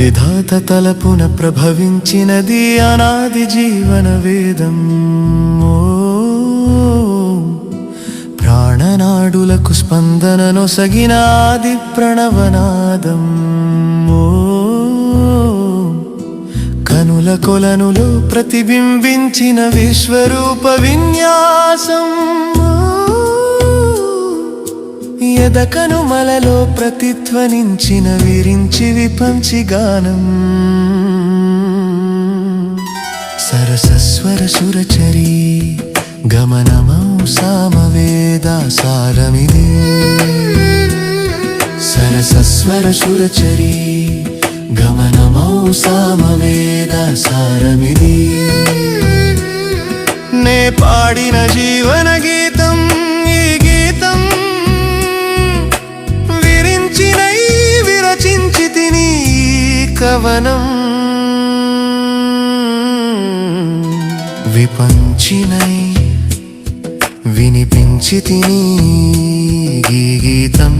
విధాత తలపున ప్రభవించినది అనాది జీవన వేదం. ప్రాణనాడులకు స్పందననొసగిన ఆది ప్రణవనాదం. కనుల కొలనులో ప్రతిబింబించిన విశ్వరూప విన్యాసం. ఎదకనుమలలో ప్రతిధ్వనించిన విరించి విపంచి గానం. సరసస్వర సురచరీ గమనమౌ సామవేద సారమిది. సరసస్వర సురచరీ గమనమౌ సామవేద సారమిది. నే పాడిన జీవన గీతం ఈ గీతం. విరించినై విరచించి తిని కవనం. విపంచినై వినిపించి తిని గీతం.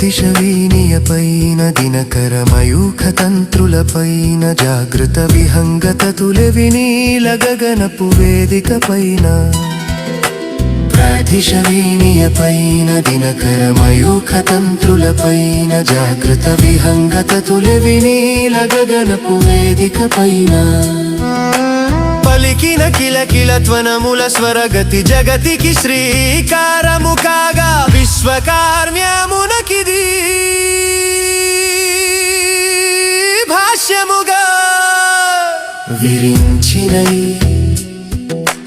దిశవీనియపైన దినకరమయూఖతంత్రులపైన జాగృత విహంగత తులవినీల గగనపు వేదికపైన. ప్రాదిశవీనియపైన దినకరమయూఖతంత్రులపైన జాగృత విహంగత తులవినీల గగనపు వేదికపైన. పలికిన కిలకిల త్వనముల స్వరగతి జగతికి శ్రీకారము కాగా విశ్వకార్మ్యమునకిది భాష్యముగా. విరించినై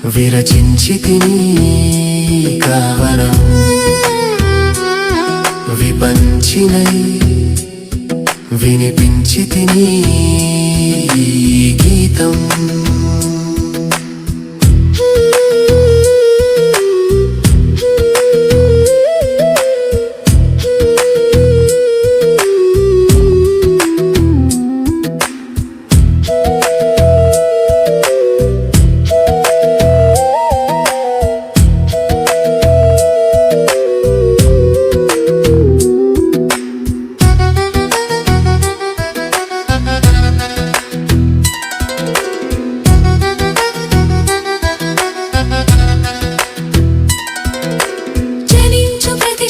విరచించి తిని కవనం. విపంచినై వినిపించి తిని గీతం.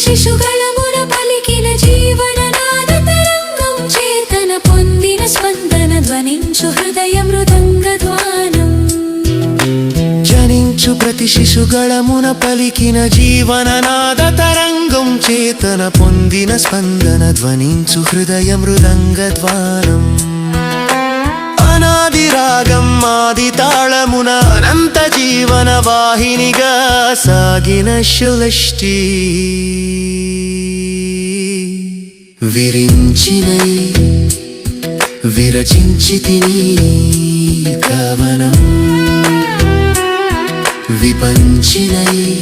శిశుగళమున పలికిన జీవననాద తరంగం. చేతన పొందిన స్పందన ధ్వనించు హృదయ మృదంగధ్వానం. జనించు ప్రతి శిశుగళమున పలికిన జీవననాద తరంగం. చేతన పొందిన స్పందన ధ్వనించు హృదయ మృదంగధ్వానం. అనాది రాగం ఆది తాళమున అనంత జీవన వాహినిగా సాగిన శులష్టి. విరించినై విరచించి తిని కవనం. విపంచినై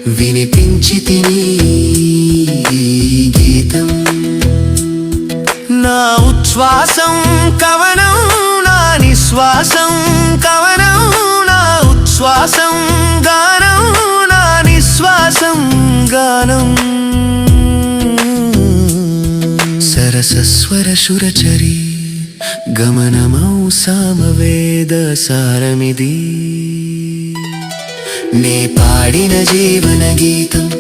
వినిపించి తిని గీతం. నా ఉచ్ఛ్వాసం కవనం నా నిశ్వాసం కవనం. నా ఉచ్ఛ్వాసం గానం నా నిశ్వాసం గానం. సరసస్వర సురచరీ గమనమౌ సామవేద సారమిది. నే పాడిన జీవన గీతం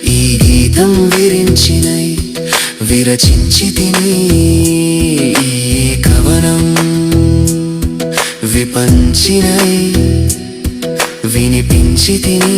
ఈ గీతం. విరించినై విరచించి తిని కవనం. విపంచినై వినిపించి తిని